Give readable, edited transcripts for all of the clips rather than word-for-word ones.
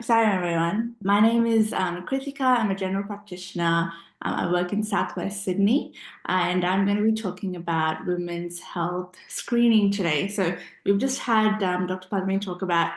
Sai everyone. My name is Krithika. I'm a general practitioner. I work in Southwest Sydney, and I'm going to be talking about women's health screening today. So we've just had Dr. Padmini talk about,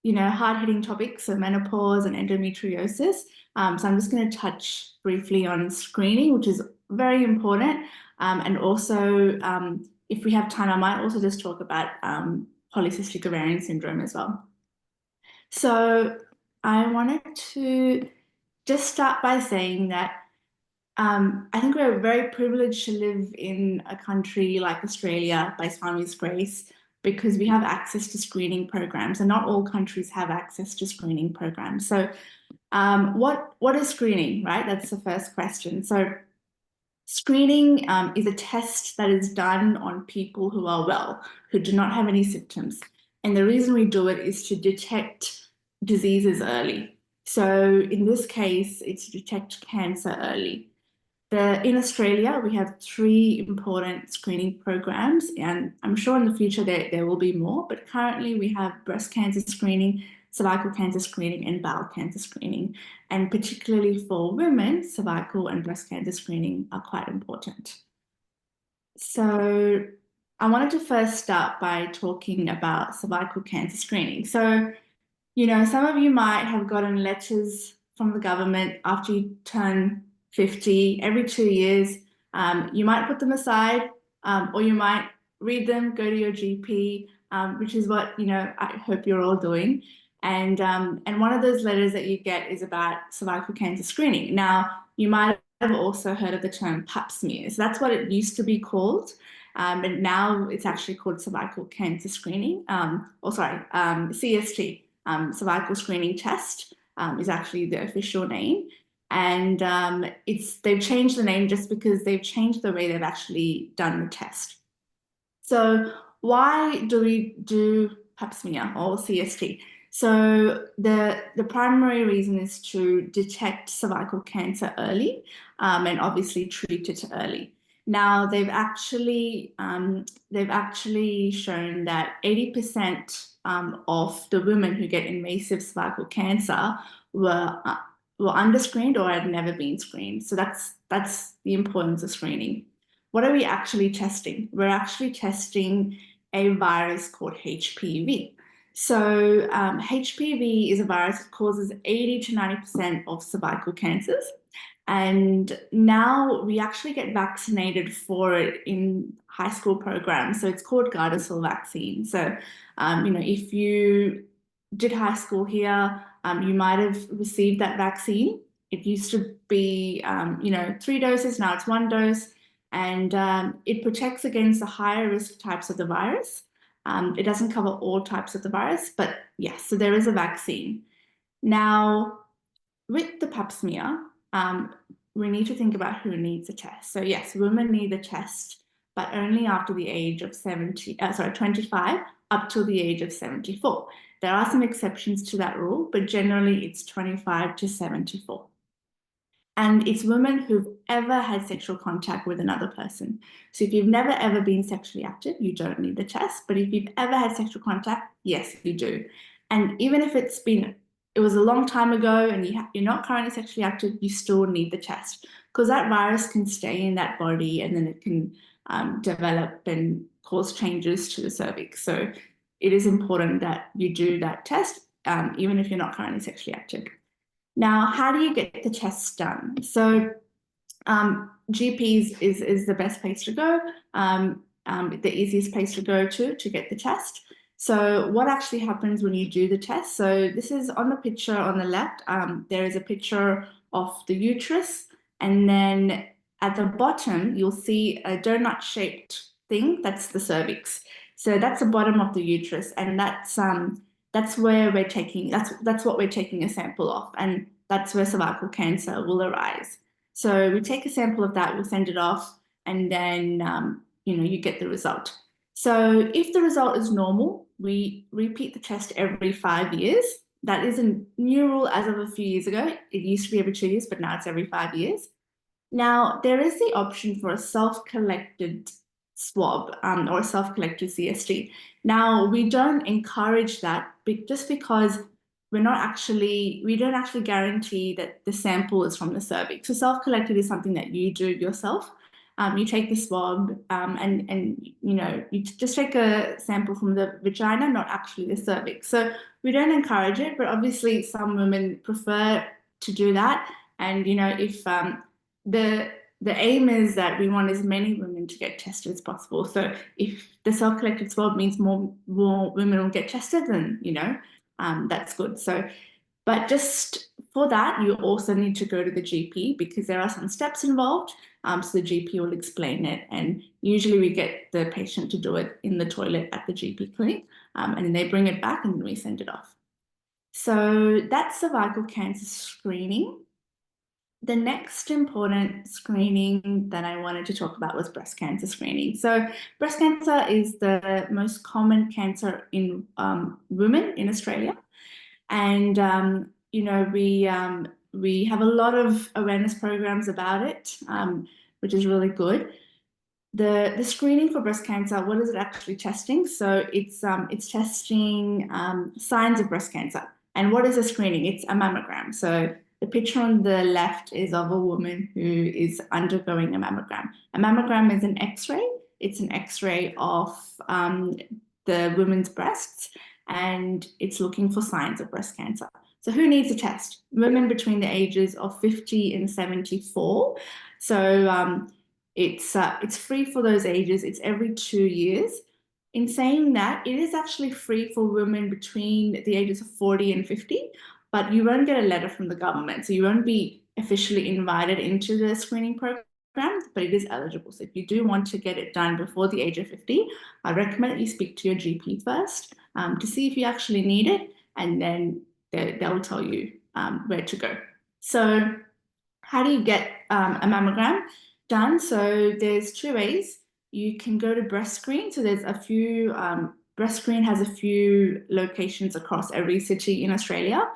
hard-hitting topics, so menopause and endometriosis. So I'm just going to touch briefly on screening, which is very important. And also, if we have time, I might also just talk about polycystic ovarian syndrome as well. So I wanted to just start by saying that I think we're very privileged to live in a country like Australia by Swami's grace because we have access to screening programs, and not all countries have access to screening programs. So what is screening, right? That's the first question. So screening is a test that is done on people who are well, who do not have any symptoms. And the reason we do it is to detect diseases early. So in this case, it's to detect cancer early. In Australia, we have 3 important screening programs, and I'm sure in the future there will be more, but currently we have breast cancer screening, cervical cancer screening, and bowel cancer screening. And particularly for women, cervical and breast cancer screening are quite important. So I wanted to first start by talking about cervical cancer screening. So, some of you might have gotten letters from the government after you turn 50 every 2 years. You might put them aside, or you might read them, go to your GP, which is what, I hope you're all doing. And one of those letters that you get is about cervical cancer screening. Now, you might have also heard of the term pap smears. That's what it used to be called. And now it's actually called cervical cancer screening, CST. Cervical screening test is actually the official name. And they've changed the name just because they've changed the way they've actually done the test. So why do we do pap smear or CST? So the primary reason is to detect cervical cancer early and obviously treat it early. Now they've actually shown that 80% of the women who get invasive cervical cancer were underscreened or had never been screened. So that's the importance of screening. What are we actually testing? We're actually testing a virus called HPV. So HPV is a virus that causes 80 to 90% of cervical cancers. And now we actually get vaccinated for it in high school programs. So it's called Gardasil vaccine. So, if you did high school here, you might have received that vaccine. It used to be, 3 doses. Now it's 1 dose. And it protects against the higher risk types of the virus. It doesn't cover all types of the virus, but yes, so there is a vaccine. Now, with the pap smear, we need to think about who needs a test. So yes, women need the test, but only after the age of 25 up till the age of 74. There are some exceptions to that rule, but generally it's 25 to 74. And it's women who've ever had sexual contact with another person. So if you've never ever been sexually active, you don't need the test. But if you've ever had sexual contact, yes, you do. And even if it was a long time ago and you're not currently sexually active, you still need the test because that virus can stay in that body and then it can develop and cause changes to the cervix. So it is important that you do that test, even if you're not currently sexually active. Now, how do you get the tests done? So GPs is the best place to go, the easiest place to go to get the test. So what actually happens when you do the test? So this is on the picture on the left. There is a picture of the uterus, and then at the bottom, you'll see a donut-shaped thing. That's the cervix. So that's the bottom of the uterus, and that's where we're taking, that's what we're taking a sample of, and that's where cervical cancer will arise. So we take a sample of that, we'll send it off, and then you get the result. So if the result is normal, we repeat the test every 5 years. That is a new rule as of a few years ago. It used to be every 2 years, but now it's every 5 years. Now, there is the option for a self-collected swab or a self-collected CST. Now, we don't encourage that just because we don't actually guarantee that the sample is from the cervix. So self-collected is something that you do yourself. You take the swab and you just take a sample from the vagina, not actually the cervix. So we don't encourage it, but obviously some women prefer to do that. And if the aim is that we want as many women to get tested as possible. So if the self-collected swab means more women will get tested, then that's good. So, but just for that, you also need to go to the GP because there are some steps involved. So the GP will explain it, and usually we get the patient to do it in the toilet at the GP clinic, and then they bring it back and then we send it off. So that's cervical cancer screening. The next important screening that I wanted to talk about was breast cancer screening. So breast cancer is the most common cancer in women in Australia. And, we have a lot of awareness programs about it, which is really good. The screening for breast cancer, what is it actually testing? So it's testing signs of breast cancer. And what is a screening? It's a mammogram. So the picture on the left is of a woman who is undergoing a mammogram. A mammogram is an X-ray. It's an X-ray of the woman's breasts, and it's looking for signs of breast cancer. So who needs a test? Women between the ages of 50 and 74. So it's free for those ages. It's every 2 years. In saying that, it is actually free for women between the ages of 40 and 50, but you won't get a letter from the government. So you won't be officially invited into the screening program, but it is eligible. So if you do want to get it done before the age of 50, I recommend that you speak to your GP first to see if you actually need it, and then they'll tell you where to go. So how do you get a mammogram done? So there's 2 ways. You can go to breast screen. So there's a few, breast screen has a few locations across every city in Australia.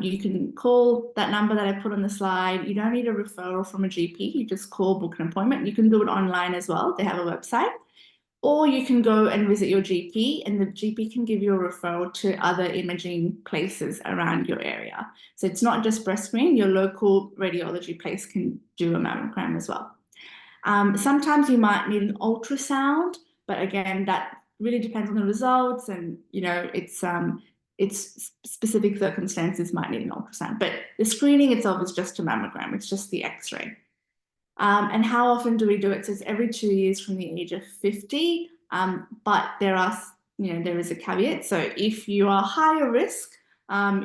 You can call that number that I put on the slide. You don't need a referral from a GP. You just call, book an appointment. You can do it online as well. They have a website. Or you can go and visit your GP, and the GP can give you a referral to other imaging places around your area. So it's not just breast screen. Your local radiology place can do a mammogram as well. Sometimes you might need an ultrasound, but again, that really depends on the results, and it's specific circumstances might need an ultrasound. But the screening itself is just a mammogram. It's just the X-ray. And how often do we do it? So it's every 2 years from the age of 50. But there is a caveat. So if you are higher risk,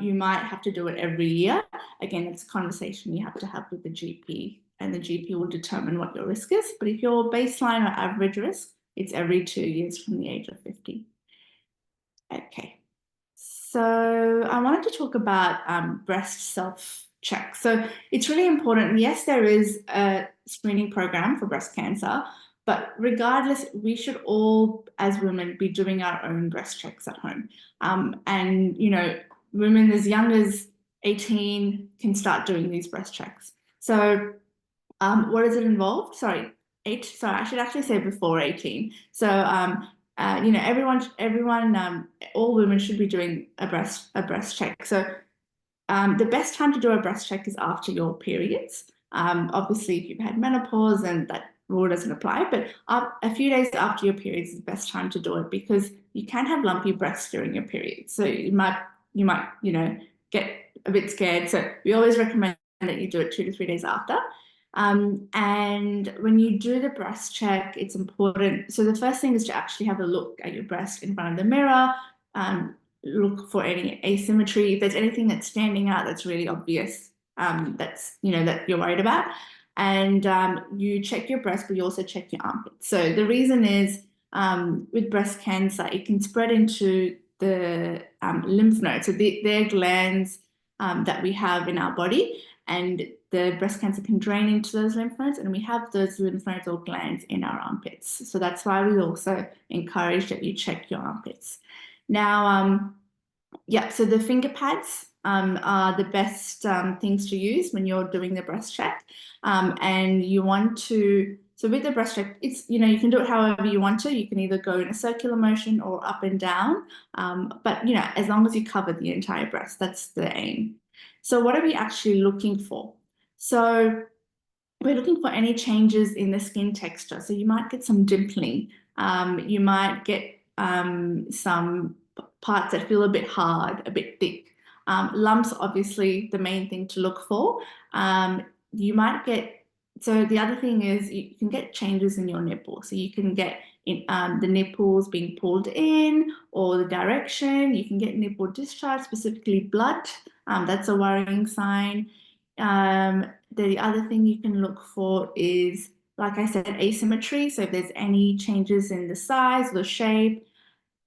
you might have to do it every year. Again, it's a conversation you have to have with the GP, and the GP will determine what your risk is. But if you're baseline or average risk, it's every 2 years from the age of 50. Okay. So I wanted to talk about breast self-check. So it's really important. Yes, there is a screening program for breast cancer, but regardless, we should all, as women, be doing our own breast checks at home. And women as young as 18 can start doing these breast checks. So what does it involve? Sorry, I should actually say before 18. So everyone, all women should be doing a breast check. So the best time to do a breast check is after your periods. Obviously, if you've had menopause, then that rule doesn't apply. But a few days after your periods is the best time to do it, because you can have lumpy breasts during your period. So you might get a bit scared. So we always recommend that you do it 2 to 3 days after. And when you do the breast check, it's important. So the first thing is to actually have a look at your breast in front of the mirror, look for any asymmetry. If there's anything that's standing out that's really obvious, that you're worried about. And you check your breast, but you also check your armpits. So the reason is with breast cancer, it can spread into the lymph nodes. So they're glands that we have in our body, and the breast cancer can drain into those lymph nodes, and we have those lymph nodes or glands in our armpits. So that's why we also encourage that you check your armpits. Now, so the finger pads are the best things to use when you're doing the breast check. And you want to so with the breast check, it's, you can do it however you want to. You can either go in a circular motion or up and down. But, as long as you cover the entire breast, that's the aim. So what are we actually looking for? So we're looking for any changes in the skin texture. So you might get some dimpling. You might get some parts that feel a bit hard, a bit thick. Lumps, obviously, the main thing to look for. You might get, so the other thing is you can get changes in your nipple. So you can get the nipples being pulled in, or the direction. You can get nipple discharge, specifically blood. That's a worrying sign. The other thing you can look for is, like I said, asymmetry. So if there's any changes in the size or the shape,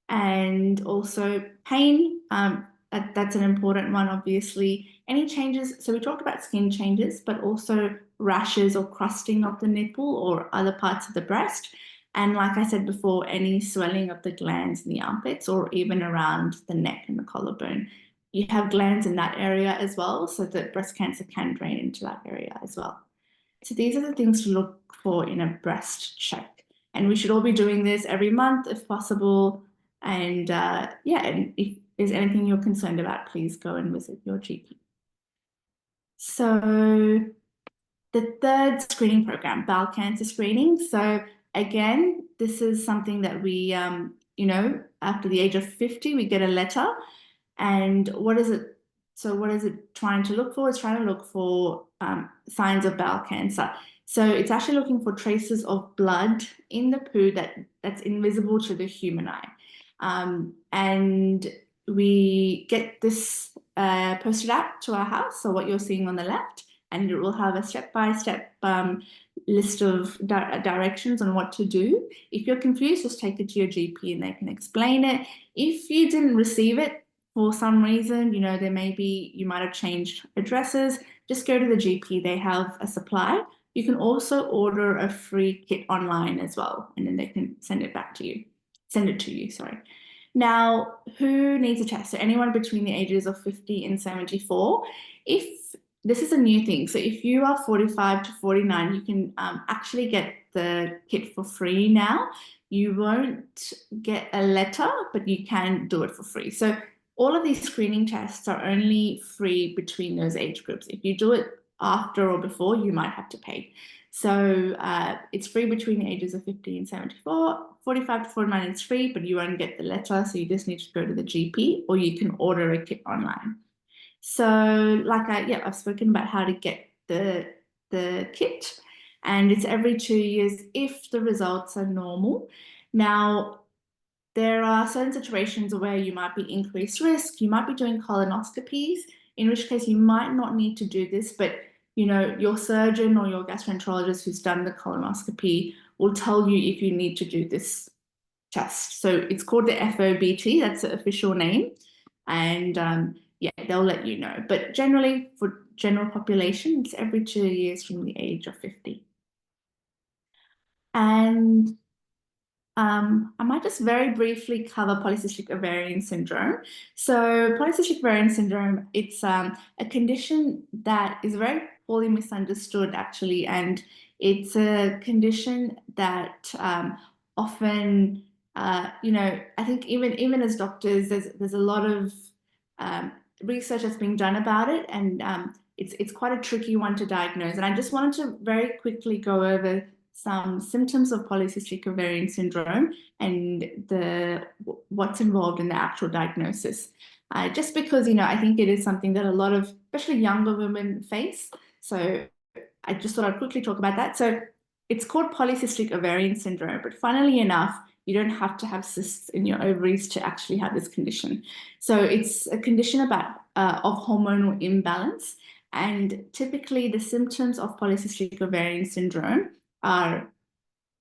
and also pain, that's an important one, obviously. Any changes, so we talked about skin changes, but also rashes or crusting of the nipple or other parts of the breast. And like I said before, any swelling of the glands in the armpits or even around the neck and the collarbone. You have glands in that area as well, so that breast cancer can drain into that area as well. So these are the things to look for in a breast check. And we should all be doing this every month if possible. And and if there's anything you're concerned about, please go and visit your GP. So the third screening program, bowel cancer screening. So again, this is something that we, after the age of 50, we get a letter. And what is it? So what is it trying to look for? It's trying to look for signs of bowel cancer. So it's actually looking for traces of blood in the poo that's invisible to the human eye. And we get this posted out to our house. So what you're seeing on the left, and it will have a step-by-step list of directions on what to do. If you're confused, just take it to your GP and they can explain it. If you didn't receive it for some reason, there may be, you might have changed addresses, just go to the GP. They have a supply. You can also order a free kit online as well, and then they can send it to you, sorry. Now, who needs a test? So anyone between the ages of 50 and 74. If this is a new thing, so if you are 45 to 49, you can actually get the kit for free now. You won't get a letter, but you can do it for free. So all of these screening tests are only free between those age groups. If you do it after or before, you might have to pay. So it's free between the ages of 50 and 74. 45 to 49 is free, but you won't get the letter, so you just need to go to the GP, or you can order a kit online. So I've spoken about how to get the kit, and it's every 2 years if the results are normal. Now, there are certain situations where you might be increased risk. You might be doing colonoscopies, in which case you might not need to do this, but your surgeon or your gastroenterologist who's done the colonoscopy will tell you if you need to do this test. So it's called the FOBT, that's the official name. And they'll let you know. But generally, for general population, it's every 2 years from the age of 50. And I might just very briefly cover polycystic ovarian syndrome. So polycystic ovarian syndrome, it's a condition that is very poorly misunderstood, actually, and it's a condition that often, I think even as doctors, there's a lot of research that's being done about it, and it's quite a tricky one to diagnose. And I just wanted to very quickly go over some symptoms of polycystic ovarian syndrome and what's involved in the actual diagnosis. Just because, I think it is something that a lot of, especially younger women face. So I just thought I'd quickly talk about that. So it's called polycystic ovarian syndrome, but funnily enough, you don't have to have cysts in your ovaries to actually have this condition. So it's a condition of hormonal imbalance. And typically the symptoms of polycystic ovarian syndrome are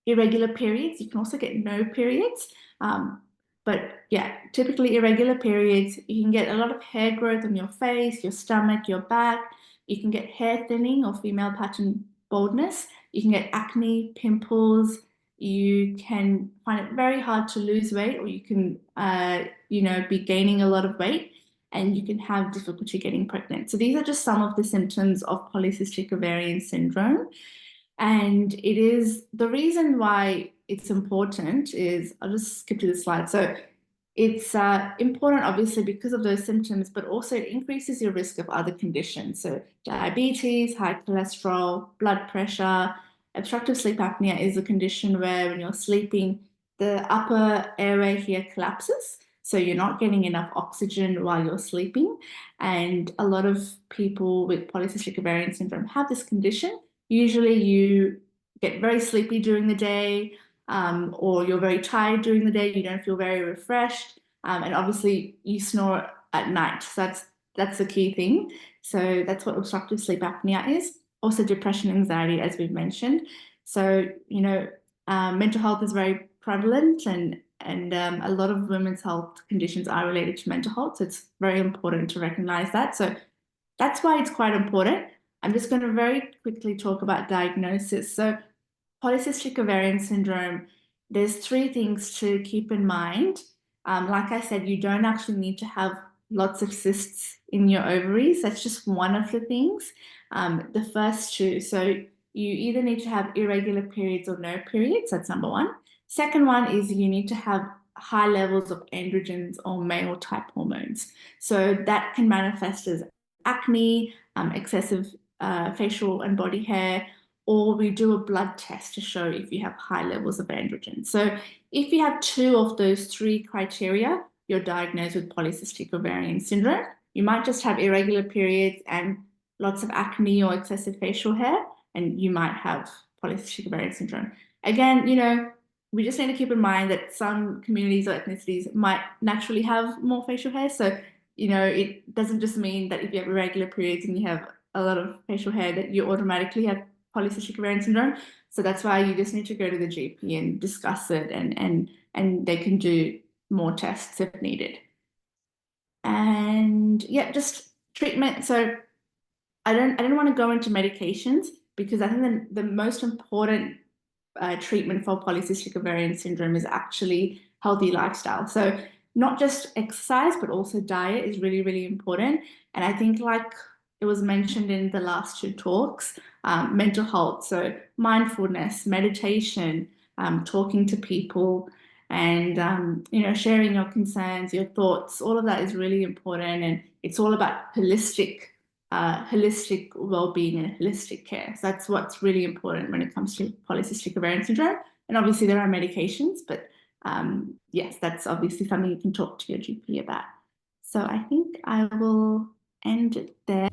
irregular periods. You can also get no periods. But yeah, typically irregular periods. You can get a lot of hair growth on your face, your stomach, your back. You can get hair thinning or female pattern baldness. You can get acne, pimples. You can find it very hard to lose weight, or you can, be gaining a lot of weight, and you can have difficulty getting pregnant. So these are just some of the symptoms of polycystic ovarian syndrome. And it is the reason why it's important is, I'll just skip to the slide. So it's important, obviously, because of those symptoms, but also it increases your risk of other conditions. So diabetes, high cholesterol, blood pressure. Obstructive sleep apnea is a condition where when you're sleeping, the upper airway here collapses. So you're not getting enough oxygen while you're sleeping. And a lot of people with polycystic ovarian syndrome have this condition. Usually you get very sleepy during the day, or you're very tired during the day, you don't feel very refreshed, and obviously you snore at night. So that's the key thing. So that's what obstructive sleep apnea is. Also depression, anxiety, as we've mentioned. So, mental health is very prevalent, and a lot of women's health conditions are related to mental health. So it's very important to recognize that. So that's why it's quite important. I'm just going to very quickly talk about diagnosis. So polycystic ovarian syndrome, there's three things to keep in mind. Like I said, you don't actually need to have lots of cysts in your ovaries. That's just one of the things. The first two, so you either need to have irregular periods or no periods. That's number one. Second one is you need to have high levels of androgens or male type hormones. So that can manifest as acne, excessive facial and body hair, or we do a blood test to show if you have high levels of androgen. So if you have two of those three criteria, you're diagnosed with polycystic ovarian syndrome. You might just have irregular periods and lots of acne or excessive facial hair, and you might have polycystic ovarian syndrome. Again, we just need to keep in mind that some communities or ethnicities might naturally have more facial hair. So, it doesn't just mean that if you have irregular periods and you have a lot of facial hair that you automatically have polycystic ovarian syndrome. So that's why you just need to go to the GP and discuss it, and they can do more tests if needed. And yeah, just treatment. So I don't want to go into medications, because I think the most important treatment for polycystic ovarian syndrome is actually healthy lifestyle. So not just exercise, but also diet is really, really important. And I think, like it was mentioned in the last two talks, mental health, so mindfulness, meditation, talking to people, and sharing your concerns, your thoughts, all of that is really important. And it's all about holistic well-being and holistic care. So that's what's really important when it comes to polycystic ovarian syndrome. And obviously there are medications, but yes, that's obviously something you can talk to your GP about. So I think I will end it there.